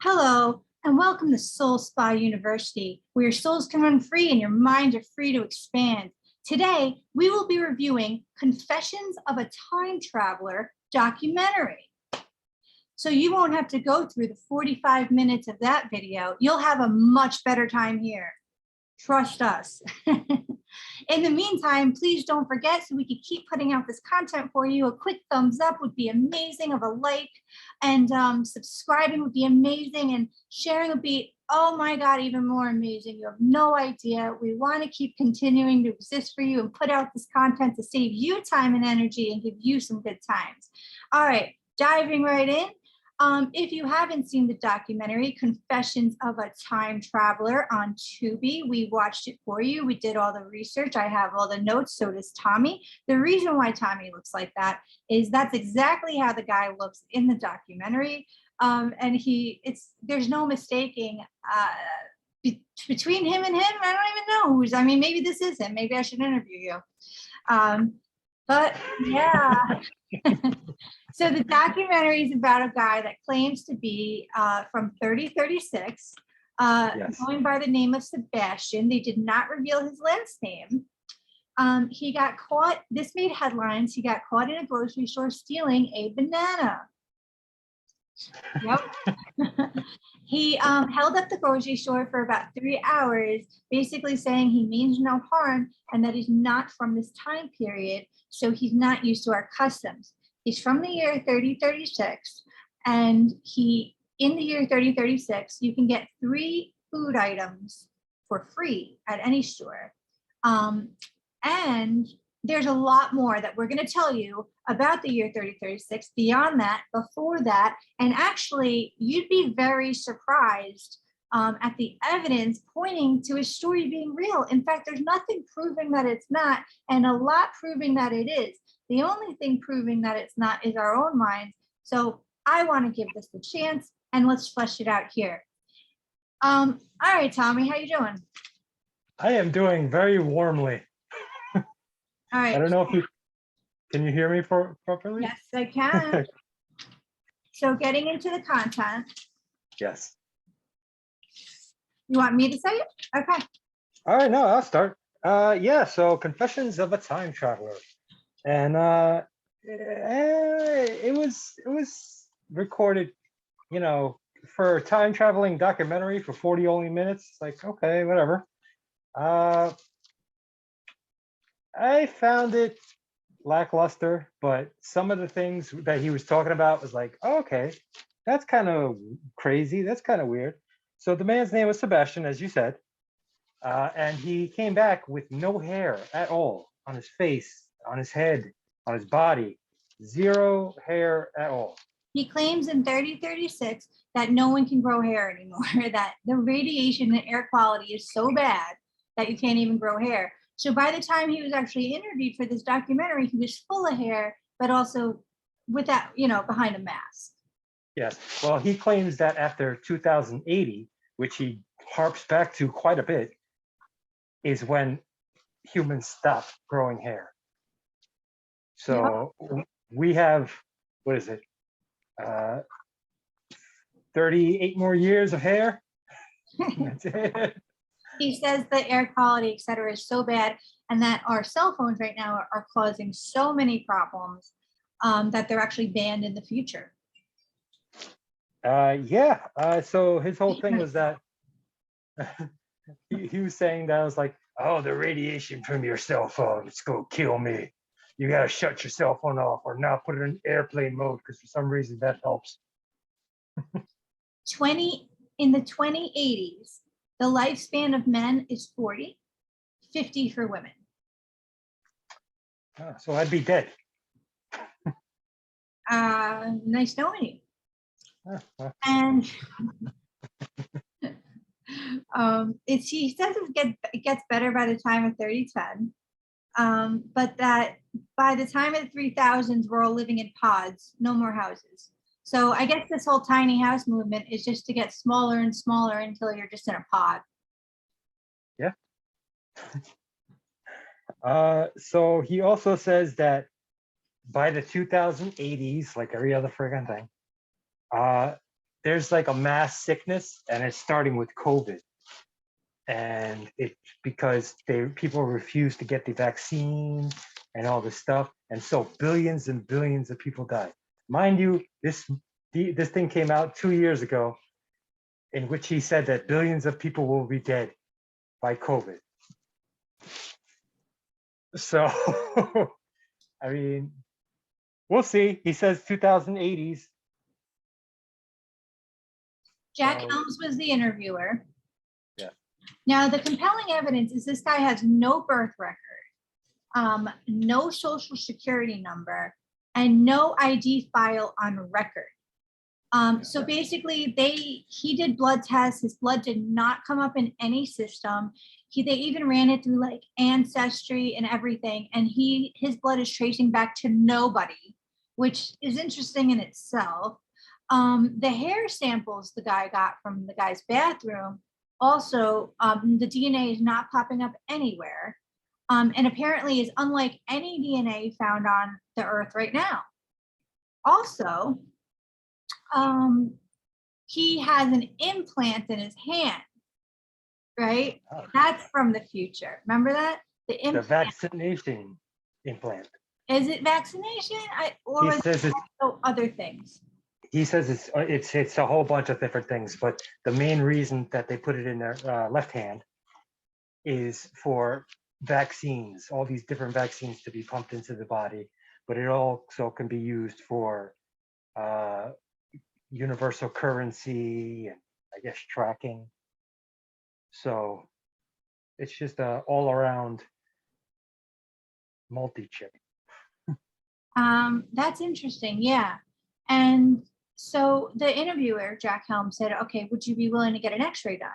Hello, and welcome to SoulSpaUniversity, where your souls can run free and your minds are free to expand. Today, we will be reviewing Confessions of a Time Traveler documentary. So you won't have to go through the 45 minutes of that video. You'll have a much better time here. Trust us. In the meantime, please don't forget, so we can keep putting out this content for you, a quick thumbs up would be amazing, of a like, and subscribing would be amazing, and sharing would be, oh my God, even more amazing. You have no idea. We want to keep continuing to exist for you and put out this content to save you time and energy and give you some good times. All right, diving right in. If you haven't seen the documentary Confessions of a Time Traveler on Tubi, we watched it for you. We did all the research. I have all the notes, so does Tommy. The reason why Tommy looks like that is that's exactly how the guy looks in the documentary. And there's no mistaking between him and him. I don't even know who's, maybe this is him. Maybe I should interview you. But yeah. So the documentary is about a guy that claims to be from 3036, yes, going by the name of Sebastian. They did not reveal his last name. He got caught, this made headlines, he got caught in a grocery store stealing a banana. Yep. He held up the grocery store for about 3 hours, basically saying he means no harm and that he's not from this time period, so he's not used to our customs. He's from the year 3036, and in the year 3036, you can get 3 food items for free at any store. And there's a lot more that we're going to tell you about the year 3036, beyond that, before that, and actually, you'd be very surprised at the evidence pointing to his story being real. In fact, there's nothing proving that it's not, and a lot proving that it is. The only thing proving that it's not is our own minds. So I want to give this a chance, and let's flesh it out here. All right, Tommy, how you doing? I am doing very warmly. All right. I don't know if can you hear me properly? Yes, I can. So getting into the content. Yes. You want me to say it? Okay. All right, no, I'll start. Yeah, so Confessions of a Time Traveler. And it was recorded, for a time traveling documentary for 40 only minutes. It's like, okay, whatever. I found it lackluster, but some of the things that he was talking about was like, oh, okay, that's kind of crazy. That's kind of weird. So the man's name was Sebastian, as you said, and he came back with no hair at all on his face, on his head, on his body, 0 hair at all. He claims in 3036 that no one can grow hair anymore, that the radiation and air quality is so bad that you can't even grow hair. So by the time he was actually interviewed for this documentary, he was full of hair, but also with that, behind a mask. Yes, well, he claims that after 2080, which he harps back to quite a bit, is when humans stop growing hair. So we have, what is it? 38 more years of hair. That's it. He says the air quality, et cetera, is so bad, and that our cell phones right now are causing so many problems that they're actually banned in the future. So his whole thing was that he was saying that I was like, oh, the radiation from your cell phone, it's going to kill me. You got to shut your cell phone off or not put it in airplane mode because for some reason that helps. In the 2080s, the lifespan of men is 40, 50 for women. Oh, so I'd be dead. Nice knowing you. And he says it gets better by the time of 3010, but that by the time of the 3000s, we're all living in pods, no more houses. So I guess this whole tiny house movement is just to get smaller and smaller until you're just in a pod. Yeah. So he also says that by the 2080s, like every other friggin' thing, there's like a mass sickness, and it's starting with COVID. And it's because people refuse to get the vaccine and all this stuff. And so billions and billions of people die. Mind you, this thing came out 2 years ago, in which he said that billions of people will be dead by COVID. So, I mean, we'll see. He says 2080s. Jack So, Helms was the interviewer. yeah. Now, the compelling evidence is this guy has no birth record, no social security number, and no ID file on record. So basically, he did blood tests. His blood did not come up in any system. They even ran it through like Ancestry and everything, and his blood is tracing back to nobody, which is interesting in itself. The hair samples the guy got from the guy's bathroom, also, the DNA is not popping up anywhere, and apparently is unlike any DNA found on the earth right now. Also, he has an implant in his hand, right? Oh. That's from the future. Remember that? The The implant. vaccination implant. Is it vaccination? Or He is says it it's, also other things? he says it's a whole bunch of different things, but the main reason that they put it in their left hand is for vaccines, all these different vaccines to be pumped into the body, but it also can be used for universal currency and I guess tracking. So it's just a all around multi-chip. That's interesting. Yeah. And so the interviewer, Jack Helm, said, okay, would you be willing to get an x-ray done?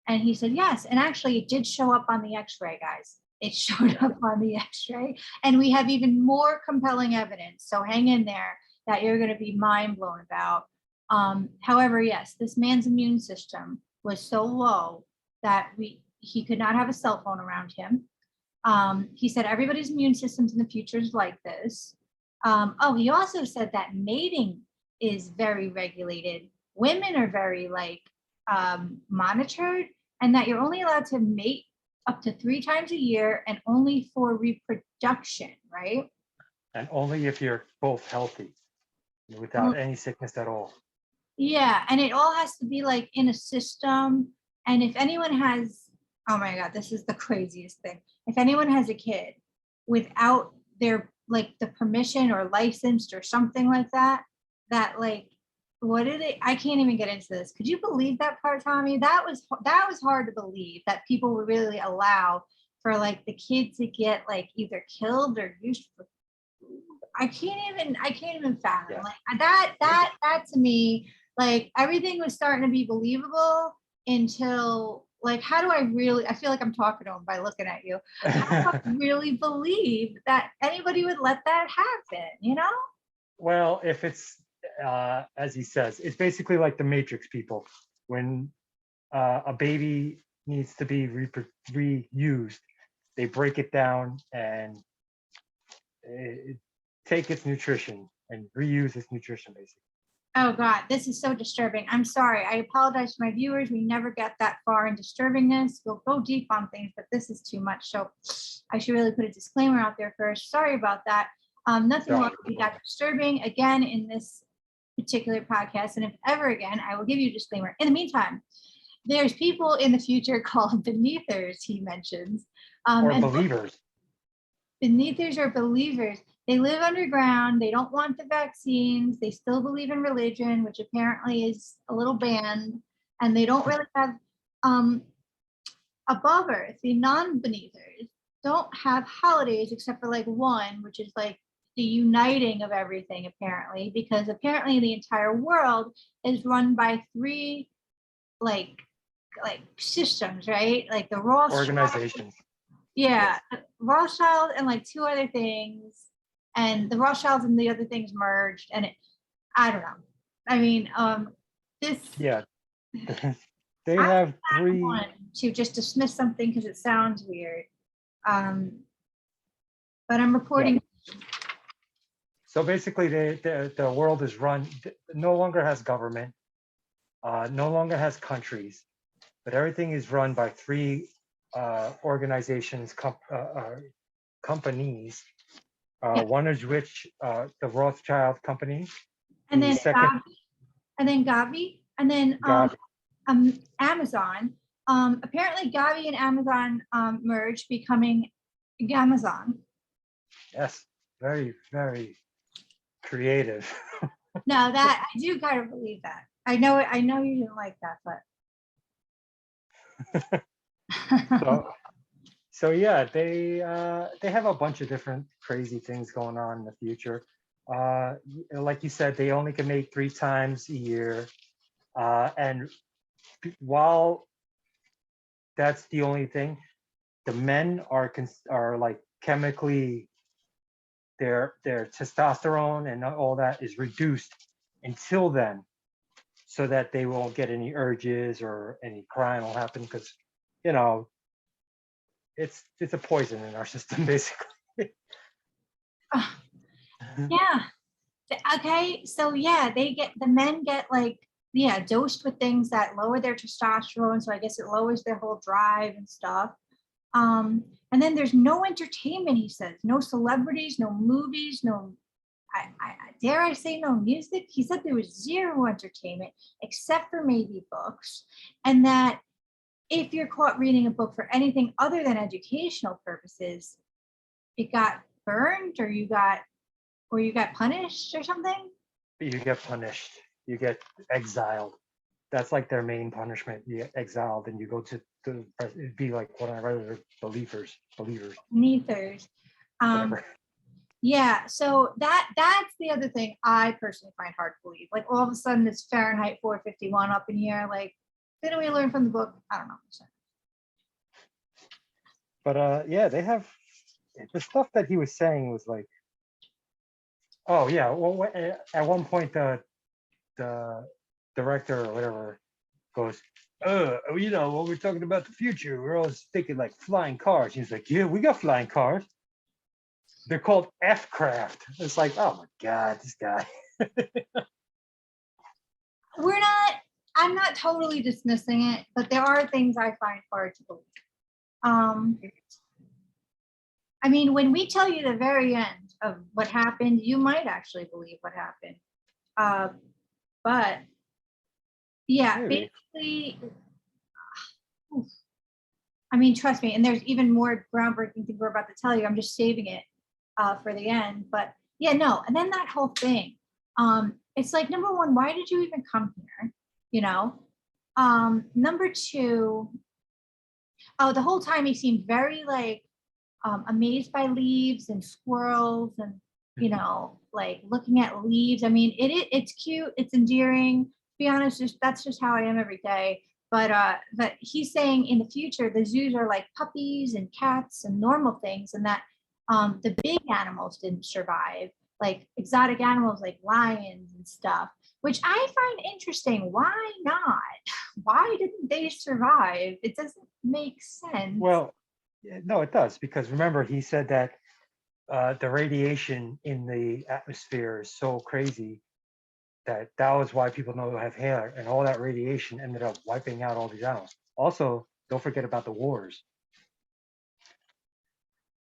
And he said, yes. And actually it did show up on the x-ray, guys. It showed up on the x-ray, and we have even more compelling evidence. So hang in there, that you're going to be mind blown about. However, yes, this man's immune system was so low that he could not have a cell phone around him. He said everybody's immune systems in the future is like this. Oh, he also said that mating is very regulated. Women are very monitored, and that you're only allowed to mate up to 3 times a year and only for reproduction, right? And only if you're both healthy, without any sickness at all. Yeah, and it all has to be like in a system. And if anyone has, oh my God, this is the craziest thing. If anyone has a kid without their the permission or licensed or something like that, what did it? I can't even get into this. Could you believe that part, Tommy? That was hard to believe, that people would really allow for the kid to get either killed or used for. I can't even fathom that to me. Everything was starting to be believable until how do I feel like I'm talking to him by looking at you. How do I really believe that anybody would let that happen, Well, if it's as he says, it's basically like the Matrix people. When a baby needs to be reused, they break it down and take its nutrition and reuse its nutrition, basically. Oh God, this is so disturbing. I'm sorry. I apologize to my viewers. We never get that far in disturbingness. We'll go deep on things, but this is too much. So I should really put a disclaimer out there first. Sorry about that. Nothing will be that disturbing again in this particular podcast. And if ever again, I will give you a disclaimer. In the meantime, there's people in the future called beneathers, he mentions. Or believers. Beneathers or believers. They live underground. They don't want the vaccines. They still believe in religion, which apparently is a little banned. And they don't really have above earth. The non-beneathers don't have holidays except for one, which is the uniting of everything, apparently, because apparently the entire world is run by 3 systems, right? The Rothschild organizations. Yeah, Rothschild and 2 other things, and the Rothschilds and the other things merged, and I don't know. I mean, this. Yeah, they have 3. To just dismiss something because it sounds weird, but I'm reporting. Yeah. So basically, the world is run, no longer has government. no longer has countries, but everything is run by three organizations, companies. Yeah. One is which the Rothschild Company. And The then second, Gavi, and then Gavi. Amazon. Apparently Gavi and Amazon merged, becoming Gamazon. Yes, very, very creative. No, that I do kind of believe that. I know you didn't like that, but So, so yeah, they have a bunch of different crazy things going on in the future. Like you said, they only can make 3 times a year, and while that's the only thing, the men are like chemically, their testosterone and all that is reduced until then, so that they won't get any urges or any crime will happen, because you know it's a poison in our system basically. yeah. Okay, so yeah, the men get like, yeah, dosed with things that lower their testosterone. So I guess it lowers their whole drive and stuff. And then there's no entertainment, he says, no celebrities, no movies, no, dare I say no music? He said there was zero entertainment except for maybe books. And that if you're caught reading a book for anything other than educational purposes, it got burned or you got punished or something. You get punished, you get exiled. That's like their main punishment. You get exiled and you go to it'd be like what I read, believers, Neithers. Um, whatever. yeah, so that's the other thing I personally find hard to believe. Like all of a sudden it's Fahrenheit 451 up in here. Like, didn't we learn from the book? I don't know. But yeah, they have the stuff that he was saying was like, oh yeah, well at one point the director or whatever goes, when we're talking about the future, we're always thinking like flying cars. He's like, yeah, we got flying cars. They're called F-craft. It's like, oh my God, this guy. I'm not totally dismissing it, but there are things I find hard to believe. I mean, when we tell you the very end of what happened, you might actually believe what happened. But yeah, Maybe. basically, I mean, trust me, and there's even more groundbreaking thing we're about to tell you. I'm just saving it for the end. But yeah, no, and then that whole thing. It's like, number one, why did you even come here? You know? Number two, oh, the whole time he seemed very like amazed by leaves and squirrels and like looking at leaves. I mean, it's cute, it's endearing. To be honest, that's just how I am every day. But he's saying in the future the zoos are like puppies and cats and normal things, and that the big animals didn't survive, like exotic animals like lions and stuff, which I find interesting. Why not? Why didn't they survive? It doesn't make sense. Well, no, it does, because remember he said that the radiation in the atmosphere is so crazy that was why people don't have hair, and all that radiation ended up wiping out all these animals. Also, don't forget about the wars.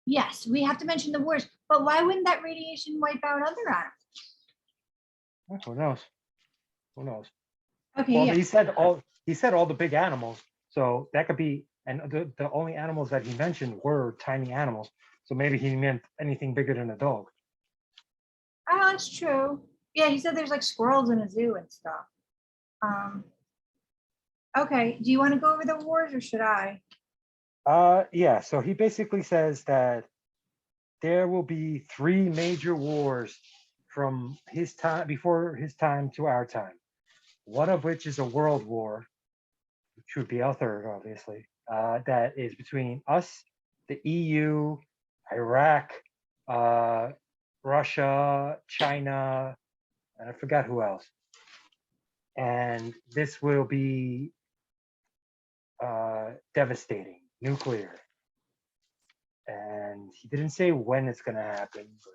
Yes, we have to mention the wars, but why wouldn't that radiation wipe out other animals? Who knows? Who knows? Okay, Well, yeah. he said all the big animals, so that could be, and the only animals that he mentioned were tiny animals. So maybe he meant anything bigger than a dog. Oh, that's true. Yeah, he said there's like squirrels in a zoo and stuff. Okay, do you want to go over the wars or should I? Yeah, so he basically says that there will be 3 major wars from his time, before his time, to our time. One of which is a world war, which would be our third, obviously. That is between us, the EU, Iraq, Russia, China, and I forgot who else. And this will be devastating, nuclear. And he didn't say when it's going to happen, but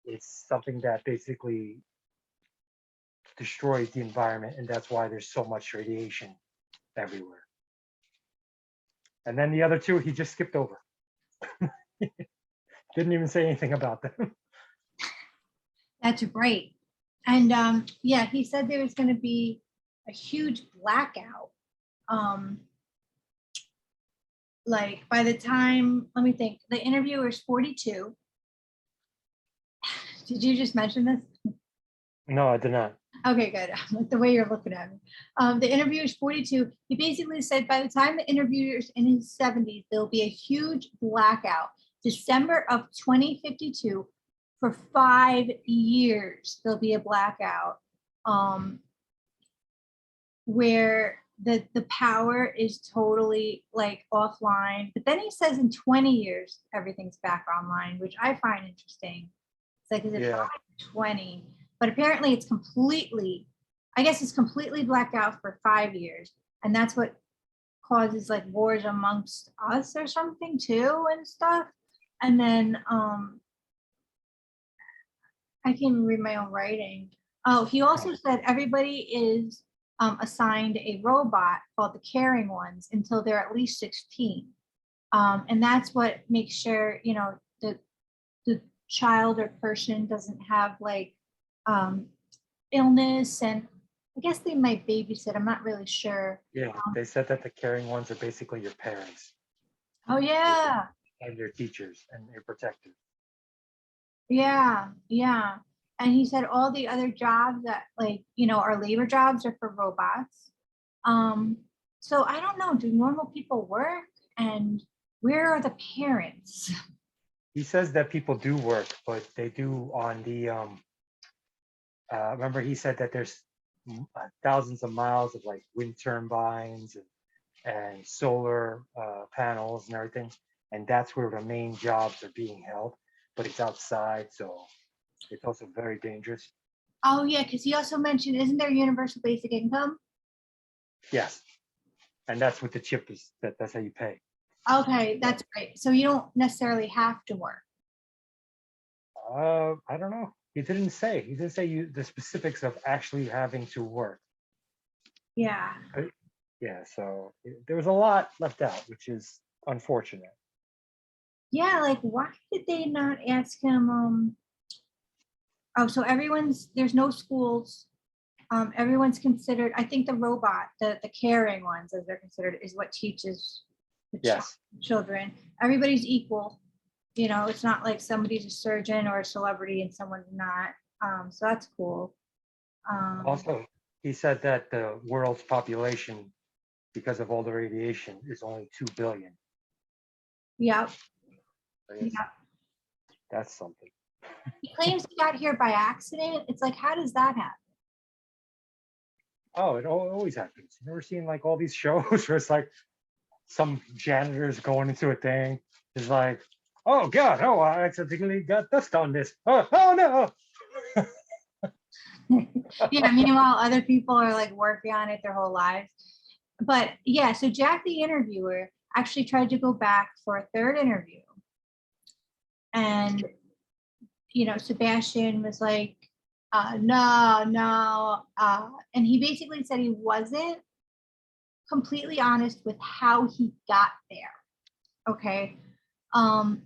it's something that basically destroys the environment, and that's why there's so much radiation everywhere. And then the other two, he just skipped over. Didn't even say anything about them. That's great. And yeah, he said there was going to be a huge blackout. Like by the time, let me think, the interviewer is 42. Did you just mention this? No, I did not. Okay, good. Like the way you're looking at me. The interviewer is 42. He basically said by the time the interviewer is in his 70s, there'll be a huge blackout. December of 2052, for 5 years, there'll be a blackout where the power is totally like offline. But then he says in 20 years, everything's back online, which I find interesting. It's like, is it 20? But apparently it's completely, I guess it's completely blacked out for 5 years. And that's what causes like wars amongst us or something too and stuff. And then I can even read my own writing. Oh, he also said everybody is assigned a robot called the caring ones until they're at least 16. And that's what makes sure, you know, the child or person doesn't have like illness, and I guess they might babysit. I'm not really sure. Yeah, they said that the caring ones are basically your parents. Oh yeah. And your teachers and your protectors. Yeah, yeah. And he said all the other jobs that like, you know, are labor jobs are for robots. So I don't know, do normal people work? And where are the parents? He says that people do work, but they do on the remember he said that there's thousands of miles of like wind turbines and solar panels and everything, and that's where the main jobs are being held, but it's outside, so it's also very dangerous. Oh yeah, because he also mentioned, isn't there universal basic income? Yes, and that's what the chip is, that's how you pay. Okay, that's great. So you don't necessarily have to work. I don't know. He didn't say the specifics of actually having to work. Yeah. Yeah, so there was a lot left out, which is unfortunate. Yeah, like why did they not ask him? Oh, so there's no schools. Everyone's considered, I think the robot, the caring ones as they're considered, is what teaches the Yes. children. Everybody's equal. You know, it's not like somebody's a surgeon or a celebrity and someone's not. So that's cool. Also, he said that the world's population, because of all the radiation, is only 2 billion. Yeah. So yes, Yeah. that's something. He claims he got here by accident. It's like, how does that happen? Oh, it always happens. You never seen like all these shows where it's like some janitors going into a thing. It's like, oh God, oh, I accidentally got dust on this. Oh no. Yeah, meanwhile, other people are like working on it their whole lives. But yeah, so Jack, the interviewer, actually tried to go back for a third interview. And, you know, Sebastian was like, no. And he basically said he wasn't completely honest with how he got there. Okay.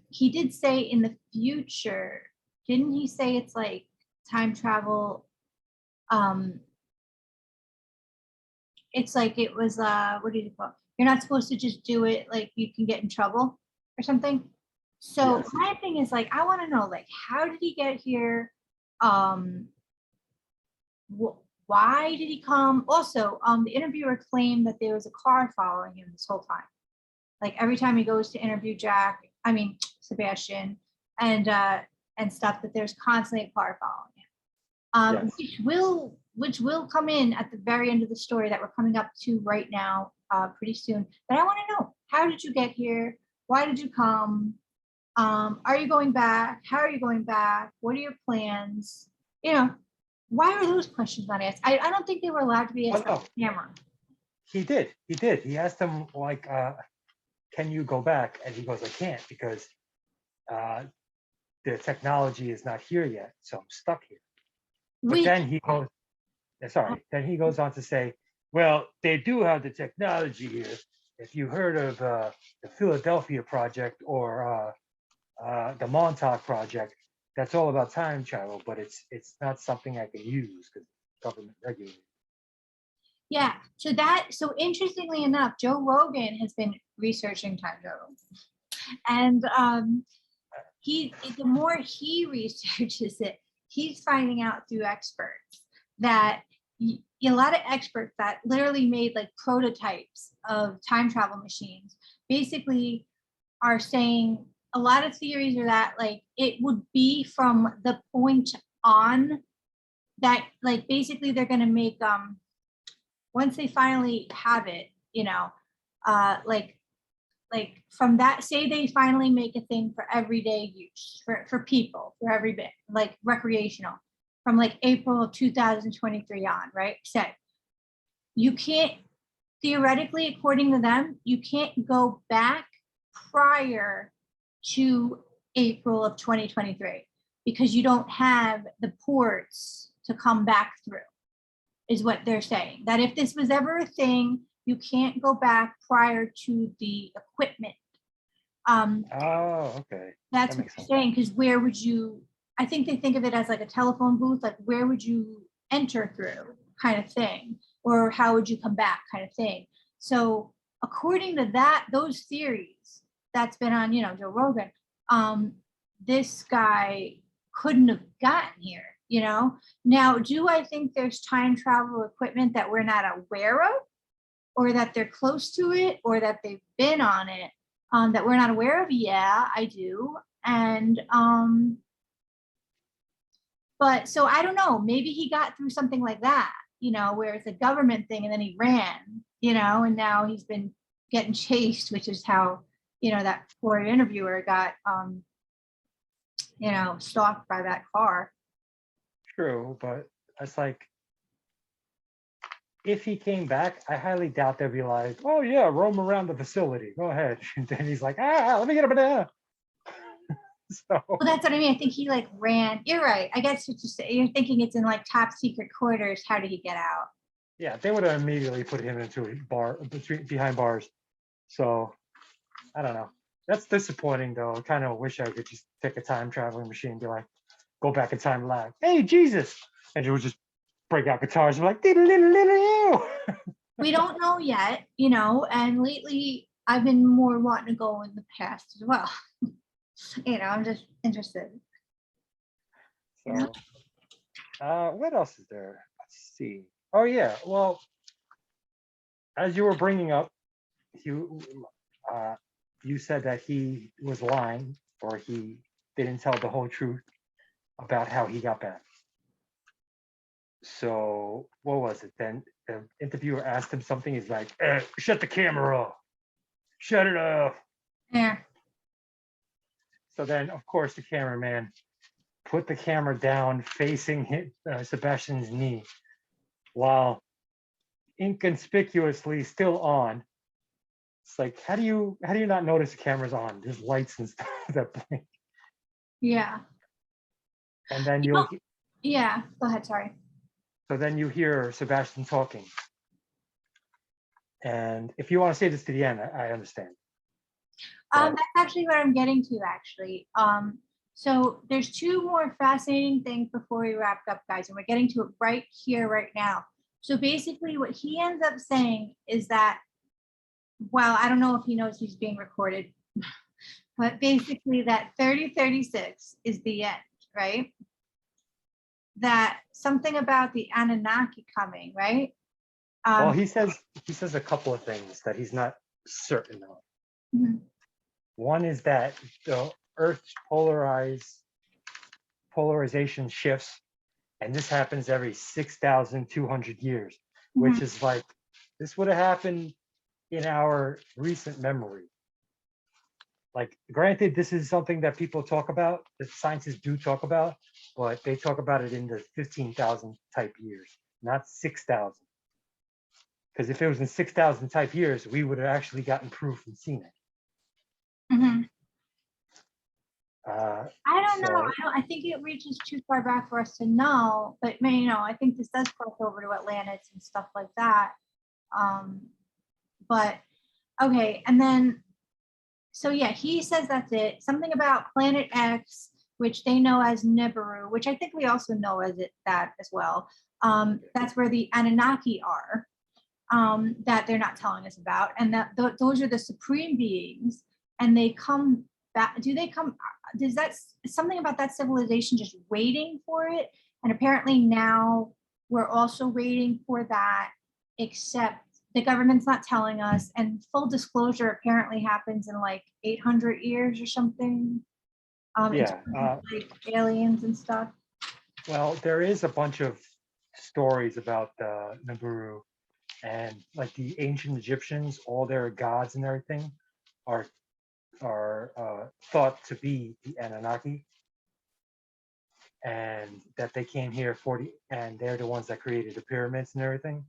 He did say in the future, didn't he say it's like time travel? It's like it was what do you call it? You're not supposed to just do it, like you can get in trouble or something. So Yes. my thing is like, I want to know, like, how did he get here? Why did he come? Also, the interviewer claimed that there was a car following him this whole time. Like every time he goes to interview Sebastian, and stuff, that there's constantly a car following him. Yes. Which will come in at the very end of the story that we're coming up to right now, pretty soon. But I want to know, how did you get here? Why did you come? Are you going back? How are you going back? What are your plans? You know, why are those questions not asked? I don't think they were allowed to be asked on camera. He did. He asked him like, can you go back? And he goes, I can't because the technology is not here yet. So I'm stuck here. But then he goes, sorry. Then he goes on to say, well, they do have the technology here. If you heard of the Philadelphia Project or the Montauk Project, that's all about time travel, but it's not something I can use because government regulated. Yeah. So interestingly enough, Joe Rogan has been researching time travel. And the more he researches it, he's finding out through experts that a lot of experts that literally made like prototypes of time travel machines basically are saying a lot of theories are that like it would be from the point on that like basically they're going to make once they finally have it, like from that, say they finally make a thing for everyday use for people, for every bit, like recreational, from like April of 2023 on, right? Said you can't, theoretically, according to them, you can't go back prior to April of 2023 because you don't have the ports to come back through, is what they're saying. That if this was ever a thing, you can't go back prior to the equipment. Oh, okay. That's what they're saying, because where would you, I think they think of it as like a telephone booth, like where would you enter through kind of thing, or how would you come back kind of thing. So according to that, those theories that's been on, Joe Rogan, this guy couldn't have gotten here, Now, do I think there's time travel equipment that we're not aware of, or that they're close to it, or that they've been on it, that we're not aware of? Yeah, I do. And but so I don't know, maybe he got through something like that, where it's a government thing and then he ran, and now he's been getting chased, which is how, that poor interviewer got, stalked by that car. True, but it's like, if he came back, I highly doubt they'd be like, oh yeah, roam around the facility. Go ahead. And then he's like, let me get a banana. So Well, that's what I mean. I think he like ran. You're right. I guess you're thinking it's in like top secret quarters. How did he get out? yeah, they would have immediately put him into a bar behind bars. So I don't know. That's disappointing though. I kind of wish I could just take a time traveling machine and be like, go back in time live. Hey, Jesus. And it would just break out guitars and be like, We don't know yet, and lately I've been more wanting to go in the past as well. I'm just interested. So, what else is there? Let's see. Oh yeah, well, as you were bringing up, you said that he was lying, or he didn't tell the whole truth about how he got back. So what was it then? The interviewer asked him something. He's like, shut the camera off. Shut it off. Yeah. So then, of course, the cameraman put the camera down facing Sebastian's knee, while inconspicuously still on. It's like, how do you not notice the camera's on? There's lights and stuff that blink. Yeah. And then yeah, go ahead, sorry. So then you hear Sebastian talking. And if you want to say this to the end, I understand. That's actually what I'm getting to, actually. So there's two more fascinating things before we wrap up, guys, and we're getting to it right here, right now. So basically what he ends up saying is that, well, I don't know if he knows he's being recorded, but basically that 3036 is the end, right? That something about the Anunnaki coming, right? Well, he says a couple of things that he's not certain of. Mm-hmm. One is that the Earth's polarization shifts, and this happens every 6,200 years, mm-hmm. which is like, this would have happened in our recent memory. Like, granted, this is something that people talk about, that scientists do talk about, but they talk about it in the 15,000 type years, not 6,000. Because if it was in 6,000 type years, we would have actually gotten proof and seen it. Mm-hmm. I don't know. So I think it reaches too far back for us to know, but I think this does cross over to Atlantis and stuff like that. But okay, and then so yeah, he says that's it. Something about Planet X, which they know as Nibiru, which I think we also know as that as well. That's where the Anunnaki are, that they're not telling us about, and that those are the supreme beings, and they come back. Do they come? Does that something about that civilization just waiting for it? And apparently now we're also waiting for that, except the government's not telling us. And full disclosure apparently happens in like 800 years or something. In terms of, like aliens and stuff. well, there is a bunch of stories about Nibiru, and like the ancient Egyptians, all their gods and everything are thought to be the Anunnaki, and that they came here and they're the ones that created the pyramids and everything,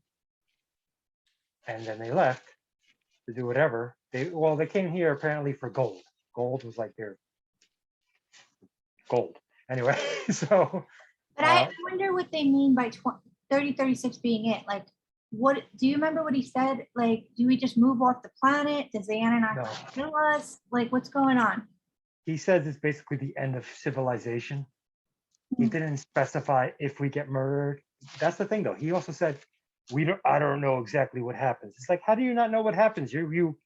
and then they left to do whatever. They came here apparently for gold. Gold was like their gold. Anyway, so But I wonder what they mean by 3036 being it. Like, what do you remember what he said? Like, do we just move off the planet? Does the Anunnaki no, kill us? Like, what's going on? he says it's basically the end of civilization. He didn't specify if we get murdered. That's the thing, though. He also said I don't know exactly what happens. It's like, how do you not know what happens? You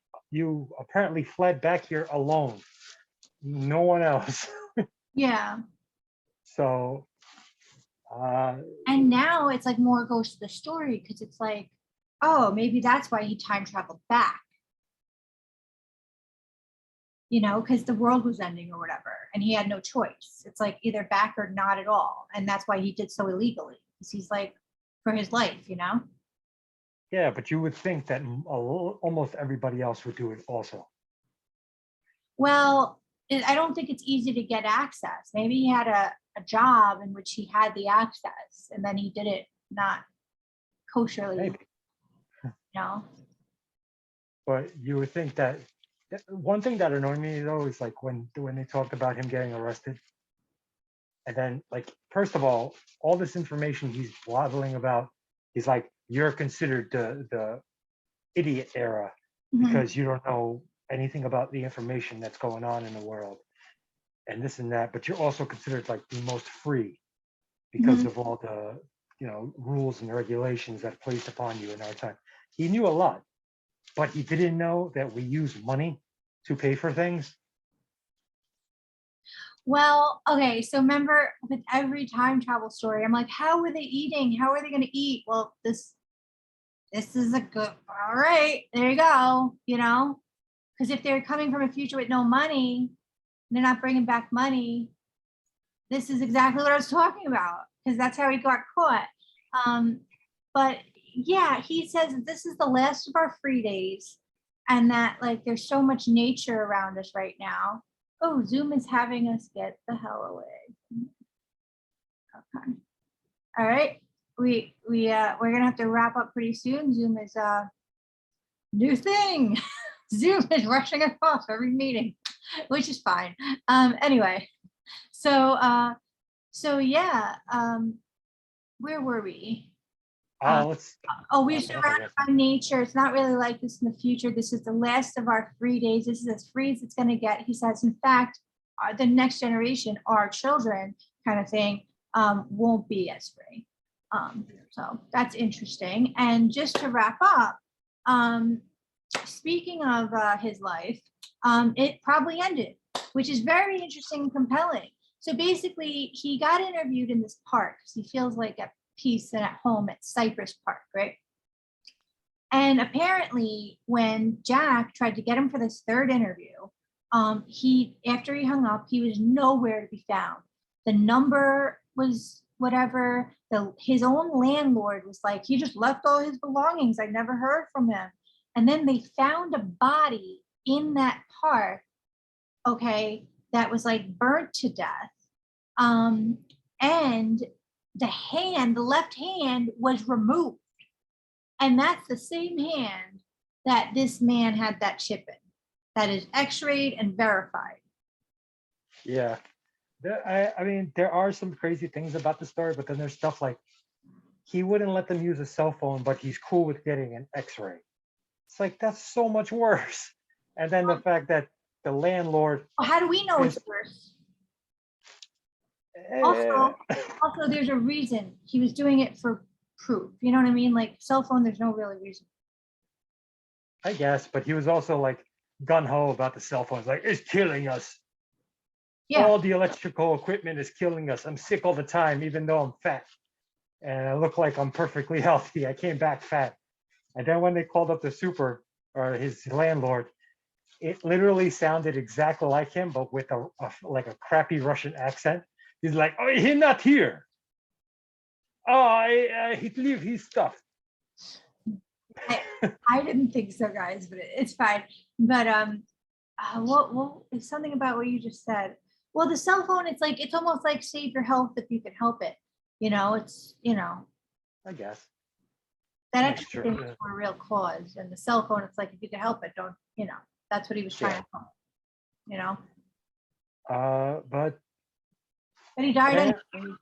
apparently fled back here alone. No one else. Yeah. So And now it's like more goes to the story, because it's like, oh, maybe that's why he time traveled back. Because the world was ending or whatever, and he had no choice. It's like either back or not at all. And that's why he did so illegally, because he's like, for his life. yeah, but you would think that almost everybody else would do it also. Well, I don't think it's easy to get access. Maybe he had a job in which he had the access, and then he did it not kosherly, Maybe. But you would think that one thing that annoyed me though is like when they talked about him getting arrested, and then like first of all this information he's blabbling about, he's like, you're considered the idiot era because you don't know anything about the information that's going on in the world and this and that, but you're also considered like the most free because of all the rules and regulations that are placed upon you in our time. He knew a lot, but he didn't know that we use money to pay for things. Well, okay, so remember with every time travel story, I'm like, how were they eating? How are they going to eat? Well, this is a good, all right, there you go, because if they're coming from a future with no money, they're not bringing back money. This is exactly what I was talking about, because that's how he got caught. But yeah, he says this is the last of our free days, and that like there's so much nature around us right now. Oh, Zoom is having us get the hell away. Okay. All right. We're gonna have to wrap up pretty soon. Zoom is a new thing. Zoom is rushing us off every meeting, which is fine. Anyway, so yeah. Where were we? We're surrounded by nature. It's not really like this in the future. This is the last of our free days. This is as free as it's going to get. He says, in fact, the next generation, our children, kind of thing, won't be as free. So that's interesting. And just to wrap up, speaking of his life, it probably ended, which is very interesting and compelling. So basically, he got interviewed in this park because he feels like at peace and at home at Cypress Park, right? And apparently, when Jack tried to get him for this third interview, after he hung up, he was nowhere to be found. The number was whatever. His own landlord was like, he just left all his belongings. I never heard from him. And then they found a body in that park, okay, that was like burnt to death. And the left hand was removed. And that's the same hand that this man had that chip in. That is x-rayed and verified. Yeah. I mean, there are some crazy things about the story, but then there's stuff like he wouldn't let them use a cell phone, but he's cool with getting an X-ray. It's like that's so much worse. And then the fact that the landlord Well, how do we know is it's worse? eh, Also, also, there's a reason he was doing it for proof. You know what I mean? Like cell phone, there's no really reason. I guess, but he was also like gun ho about the cell phones, like it's killing us. Yeah. All the electrical equipment is killing us. I'm sick all the time, even though I'm fat. And I look like I'm perfectly healthy. I came back fat. And then when they called up the super or his landlord, it literally sounded exactly like him, but with like a crappy Russian accent. He's like, "Oh, he's not here. Oh, he leave his stuff." I didn't think so, guys, but it's fine. But what is something about what you just said? Well, the cell phone, it's almost like save your health if you can help it. It's I guess that that's extra true. thing Yeah. for a real cause, and the cell phone, it's like if you can help it, don't. That's what he was trying Yeah. to help. You know, But but he died eh, anyway.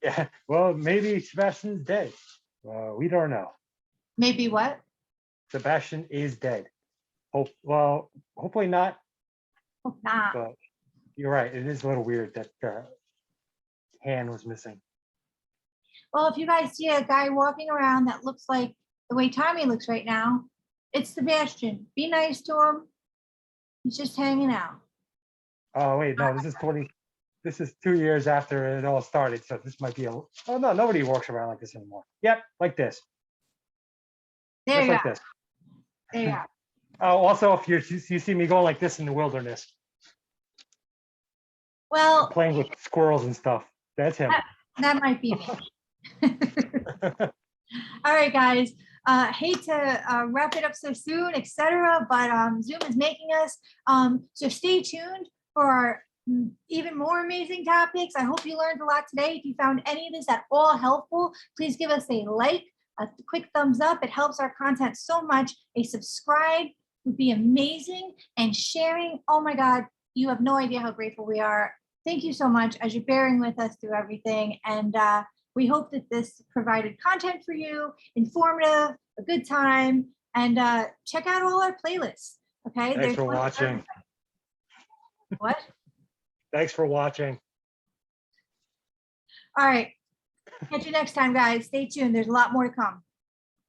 yeah, well, maybe Sebastian's dead. We don't know. Maybe what? Sebastian is dead. Well, hopefully not. Oh, nah. But you're right. It is a little weird that the hand was missing. Well, if you guys see a guy walking around that looks like the way Tommy looks right now, it's Sebastian. Be nice to him. He's just hanging out. Oh wait, no, this is 20. This is 2 years after it all started, so this might be a. Oh no, nobody walks around like this anymore. Yep, like this, There just you go. like this. There you go. Oh, also, if you see me going like this in the wilderness, Well, playing with squirrels and stuff, that's him. that might be me. All right, guys. Hate to wrap it up so soon, etc. But Zoom is making us. So stay tuned for our even more amazing topics. I hope you learned a lot today. If you found any of this at all helpful, please give us a like, a quick thumbs up. It helps our content so much. A subscribe would be amazing. And sharing, oh my God, you have no idea how grateful we are. Thank you so much as you're bearing with us through everything. And we hope that this provided content for you, informative, a good time, and check out all our playlists. Okay. Thanks for watching. What? Thanks for watching. All right. Catch you next time, guys. Stay tuned. There's a lot more to come.